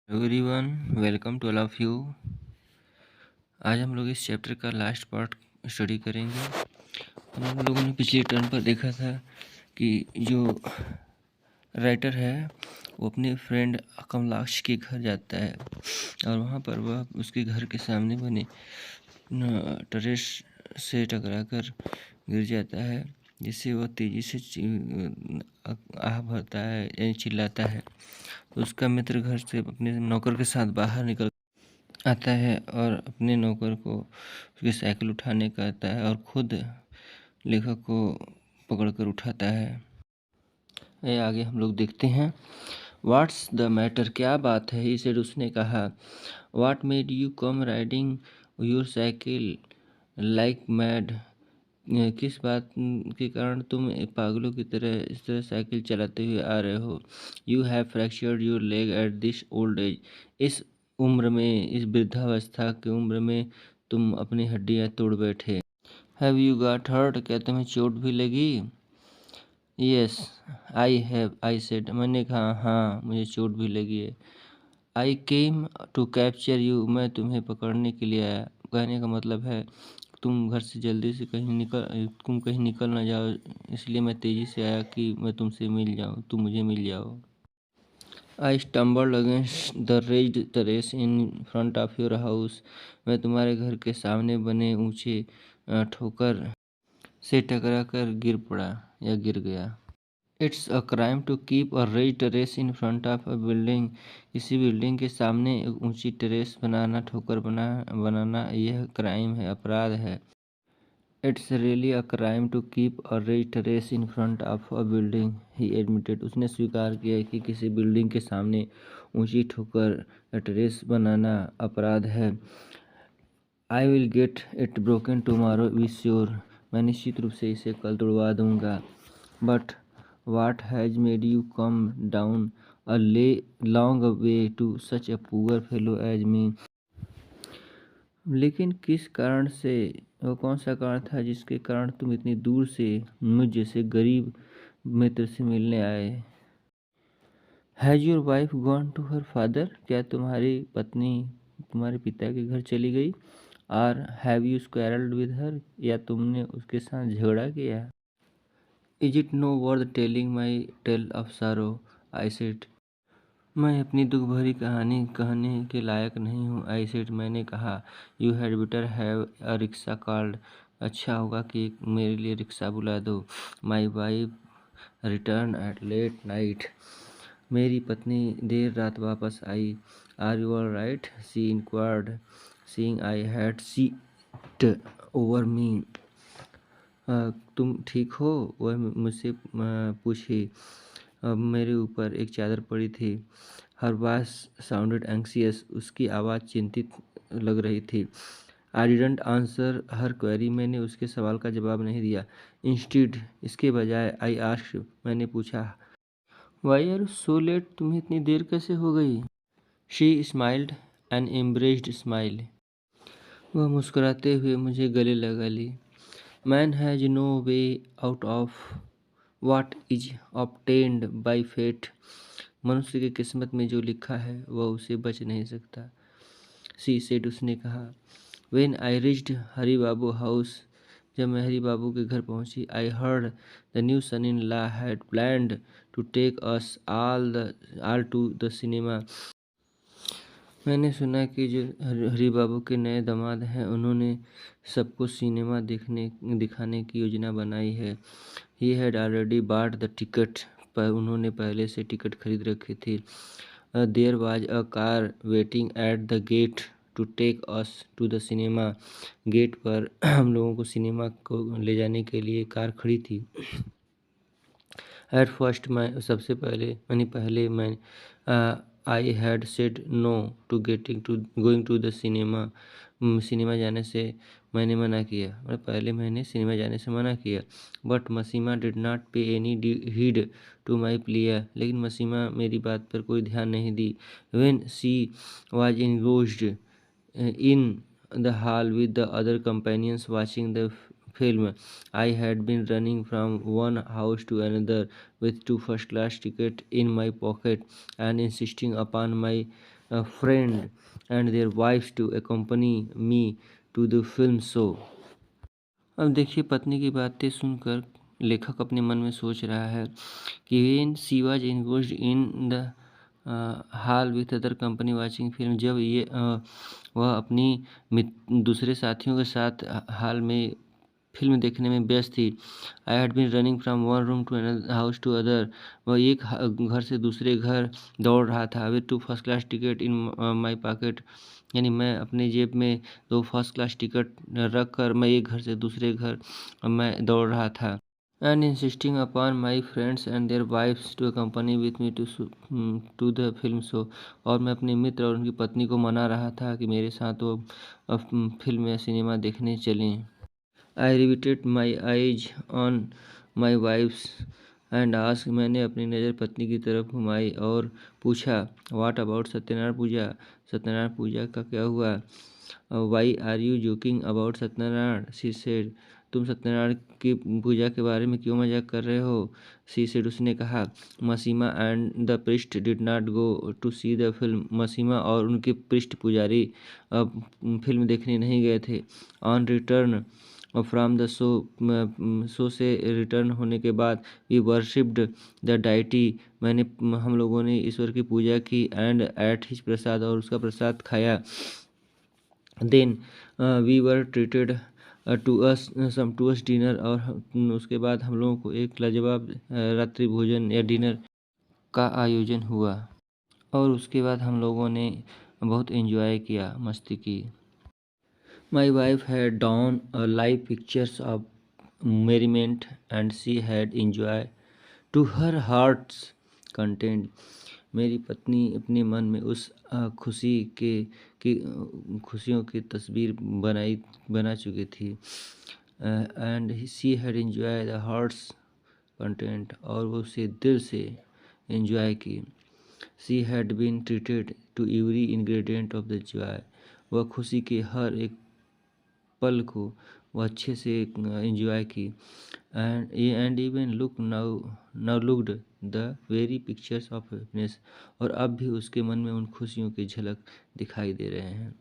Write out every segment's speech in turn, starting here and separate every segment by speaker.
Speaker 1: Everyone, welcome to all of you. आज हम लोग इस चैप्टर का लास्ट पार्ट स्टडी करेंगे। हम लोगों ने पिछले टर्न पर देखा था कि जो राइटर है वो अपने फ्रेंड कमलाक्ष के घर जाता है और वहाँ पर वह उसके घर के सामने बने टेरेस से टकराकर गिर जाता है, जिससे वह तेज़ी से आह भरता है यानी चिल्लाता है। तो उसका मित्र घर से अपने नौकर के साथ बाहर निकल आता है और अपने नौकर को उसकी साइकिल उठाने कहता है और खुद लेखक को पकड़कर उठाता है। ये आगे हम लोग देखते हैं। व्हाट्स द मैटर, क्या बात है? ही सेड, उसने कहा। What made you come riding your cycle like mad, किस बात के कारण तुम पागलों की तरह इस तरह साइकिल चलाते हुए आ रहे हो? You have fractured your leg at this old age, इस उम्र में, इस वृद्धावस्था की उम्र में तुम अपनी हड्डियां तोड़ बैठे। हैव यू गॉट हर्ट, क्या तुम्हें चोट भी लगी? Yes I have, I said, मैंने कहा हाँ मुझे चोट भी लगी है। आई केम टू कैप्चर यू, मैं तुम्हें पकड़ने के लिए आया। कहने का मतलब है तुम घर से जल्दी से तुम कहीं निकल ना जाओ, इसलिए मैं तेज़ी से आया कि मैं तुमसे मिल जाऊं, तुम मुझे मिल जाओ। आई stumbled against the raised terrace in front of your house, मैं तुम्हारे घर के सामने बने ऊंचे ठोकर से टकरा कर गिर पड़ा या गिर गया। It's a crime to keep a raised terrace in front of a building, किसी बिल्डिंग के सामने एक ऊंची टेरेस बनाना, ठोकर बनाना यह क्राइम है, अपराध है। It's really a crime to keep a raised terrace in front of a building, he admitted, उसने स्वीकार किया कि किसी बिल्डिंग के सामने ऊंची ठोकर या टेरेस बनाना अपराध है। I will get it broken tomorrow, be sure, मैं निश्चित रूप से इसे कल तोड़वा दूंगा। But what has made you come down a long way to such a poor fellow as me, लेकिन किस कारण से, वह कौन सा कारण था जिसके कारण तुम इतनी दूर से मुझ जैसे गरीब मित्र से मिलने आए? Has your wife gone to her father, क्या तुम्हारी पत्नी तुम्हारे पिता के घर चली गई? और have you quarrelled with her, या तुमने उसके साथ झगड़ा किया? Is it no worth telling my tale of sorrow, I said, मैं अपनी दुख भरी कहानी कहने के लायक नहीं हूँ। आई सेड, मैंने कहा। You had better have a rickshaw called, अच्छा होगा कि मेरे लिए रिक्शा बुला दो। My wife return at late night, मेरी पत्नी देर रात वापस आई। Are you all right, she inquired, seeing I had sheet over me, तुम ठीक हो, वह मुझसे पूछी। अब मेरे ऊपर एक चादर पड़ी थी। हर वॉइस साउंडेड एंक्सियस, उसकी आवाज़ चिंतित लग रही थी। I didn't answer her query, मैंने उसके सवाल का जवाब नहीं दिया। इंस्टीड, इसके बजाय, आई आस्क्ड, मैंने पूछा, वाई आर सो लेट, तुम्हें इतनी देर कैसे हो गई? She smiled an embraced smile, वह मुस्कुराते हुए मुझे गले लगा ली। Man has no way out of what is obtained by fate, मनुष्य की किस्मत में जो लिखा है वह उसे बच नहीं सकता। सी सेड, उसने कहा। When I reached Hari Babu house, जब मैं हरी बाबू के घर पहुंची, I heard the new son in law had planned to take us all to the cinema, मैंने सुना कि जो हरी बाबू के नए दामाद हैं उन्होंने सबको सिनेमा दिखाने की योजना बनाई है। He had already bought the ticket, पर उन्होंने पहले से टिकट खरीद रखी थी। There was a car waiting at the gate to take us to the cinema, gate पर हम लोगों को सिनेमा को ले जाने के लिए कार खड़ी थी। एट फर्स्ट, मैं सबसे पहले मैं I had said no to going to the cinema, cinema जाने से मैंने मना किया, पहले मैंने सिनेमा जाने से मना किया। But Masima did not pay any heed to my plea, लेकिन मसीमा मेरी बात पर कोई ध्यान नहीं दी। When she was engrossed in the hall with the other companions watching the film, I had been running from one house to another with two first-class tickets in my pocket and insisting upon my a friend and their wives to accompany me to the film show. अब देखिए पत्नी की बातें सुनकर लेखक अपने मन में सोच रहा है कि when she was engaged in the hall with other company watching film, जब वह अपनी दूसरे साथियों के साथ हाल में फिल्म देखने में व्यस्त थी। I had been running from one room to another house to other, वह एक घर से दूसरे घर दौड़ रहा था। With 2 first class ticket in my pocket, यानी मैं अपनी जेब में 2 फर्स्ट क्लास टिकट रख कर मैं एक घर से दूसरे घर मैं दौड़ रहा था। And insisting upon my friends and their wives to accompany with me to the film show, और मैं अपने मित्र और उनकी पत्नी को मना रहा था कि मेरे साथ वो फिल्म या सिनेमा देखने चलें। I riveted my eyes on my wife's and ask, मैंने अपनी नज़र पत्नी की तरफ घुमाई और पूछा व्हाट अबाउट सत्यनारायण पूजा, सत्यनारायण पूजा का क्या हुआ। Why are you joking about Satyanarayan, she said, तुम सत्यनारायण की पूजा के बारे में क्यों मजाक कर रहे हो। शी सेड, उसने कहा। Masima and the priest did not go to see the film, Masima और उनके पृष्ठ पुजारी अब फिल्म देखने नहीं गए थे। On return from the show से रिटर्न होने के बाद वी वर्शिप्ड द डाइटी, हम लोगों ने ईश्वर की पूजा की। एंड एट हिज प्रसाद, और उसका प्रसाद खाया। Then we were treated to us dinner, और उसके बाद हम लोगों को एक लाजवाब रात्रि भोजन या डिनर का आयोजन हुआ। और उसके बाद हम लोगों ने बहुत एंजॉय किया, मस्ती की। My wife had drawn live pictures of merriment and she had enjoyed to her heart's content. मेरी पत्नी अपने मन में उस खुशी की खुशियों की तस्वीर बना चुकी थी। And she had enjoy the hearts content, और वो उसे दिल से एंजॉय की। She had been treated to every ingredient of the joy, वह खुशी के हर एक पल को वो अच्छे से एंजॉय की। And even now looked the very pictures of happiness, और अब भी उसके मन में उन खुशियों की झलक दिखाई दे रहे हैं।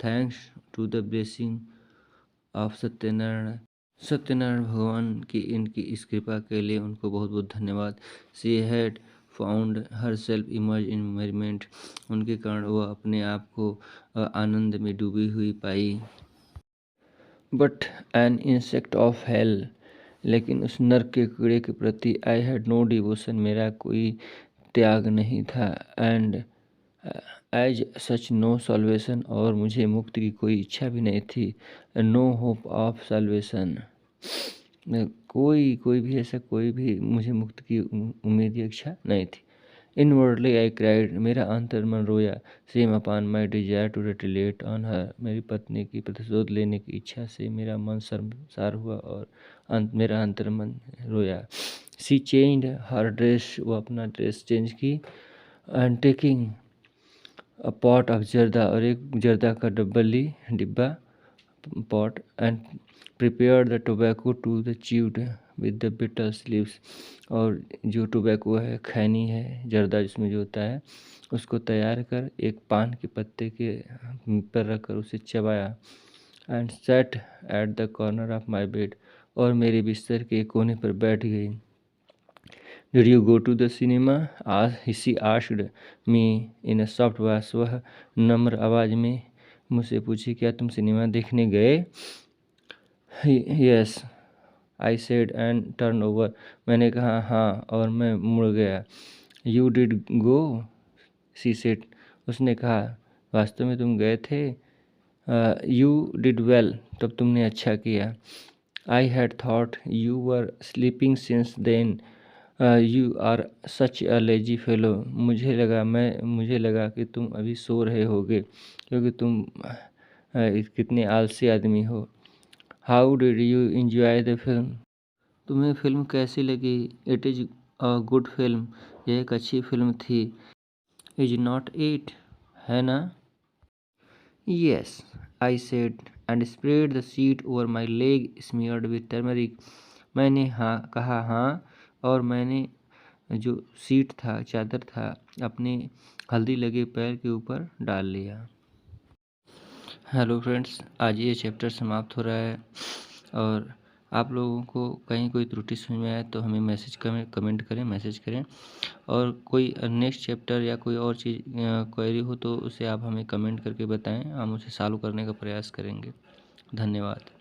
Speaker 1: Thanks to the blessing of Satyanarayan Bhagwan की इनकी इस कृपा के लिए उनको बहुत बहुत धन्यवाद। She had found herself immerse in merriment, उनके कारण वह अपने आप को आनंद में डूबी हुई पाई। But an insect of hell, लेकिन उस नर्क के कीड़े के प्रति आई हैड नो डिवोशन, मेरा कोई त्याग नहीं था। And as such no salvation, और मुझे मुक्ति की कोई इच्छा भी नहीं थी। नो होप ऑफ सॉल्वेशन, कोई भी ऐसा कोई भी मुझे मुक्ति की उम्मीद या इच्छा नहीं थी। इनवर्डली आई क्राइड, मेरा अंतर्मन रोया। Same upon my desire to retaliate on her, मेरी पत्नी की प्रतिशोध लेने की इच्छा से मेरा मन शर्मसार हुआ और मेरा अंतर्मन रोया। शी चेंज्ड हर ड्रेस, वो अपना ड्रेस चेंज की। And taking a pot of zarda, और एक जर्दा का डिब्बा pot, and prepare the tobacco to the chewed with the bitter leaves, और जो टोबैको है, खैनी है, जर्दा जिसमें जो होता है, उसको तैयार कर एक पान के पत्ते के पर रखकर उसे चबाया। And sat at the corner of my bed, और मेरे बिस्तर के कोने पर बैठ गई। Did you go to the cinema, she asked me in a soft voice, वह नम्र आवाज़ में मुझसे पूछी, क्या तुम सिनेमा देखने गए। Yes I said and turn over, मैंने कहा हाँ, और मैं मुड़ गया। You did go, she said, उसने कहा वास्तव में तुम गए थे। यू डिड वेल, तब तुमने अच्छा किया। I had thought you were sleeping since then, you are such a lazy fellow, मुझे लगा कि तुम अभी सो रहे होगे क्योंकि तुम कितने आलसी आदमी हो। How did you enjoy the film, तुम्हें फिल्म कैसी लगी। It is a good film, यह एक अच्छी फिल्म थी। इज नॉट इट, है ना। Yes I said and spread the sheet over my leg smeared with turmeric, मैंने हाँ कहा हाँ, और मैंने जो सीट था, चादर था, अपने हल्दी लगे पैर के ऊपर डाल लिया। हेलो फ्रेंड्स, आज ये चैप्टर समाप्त हो रहा है और आप लोगों को कहीं कोई त्रुटि समझ में आए तो हमें मैसेज कमेंट करें, मैसेज करें। और कोई नेक्स्ट चैप्टर या कोई और चीज़ क्वेरी हो तो उसे आप हमें कमेंट करके बताएं, हम उसे सॉल्व करने का प्रयास करेंगे। धन्यवाद।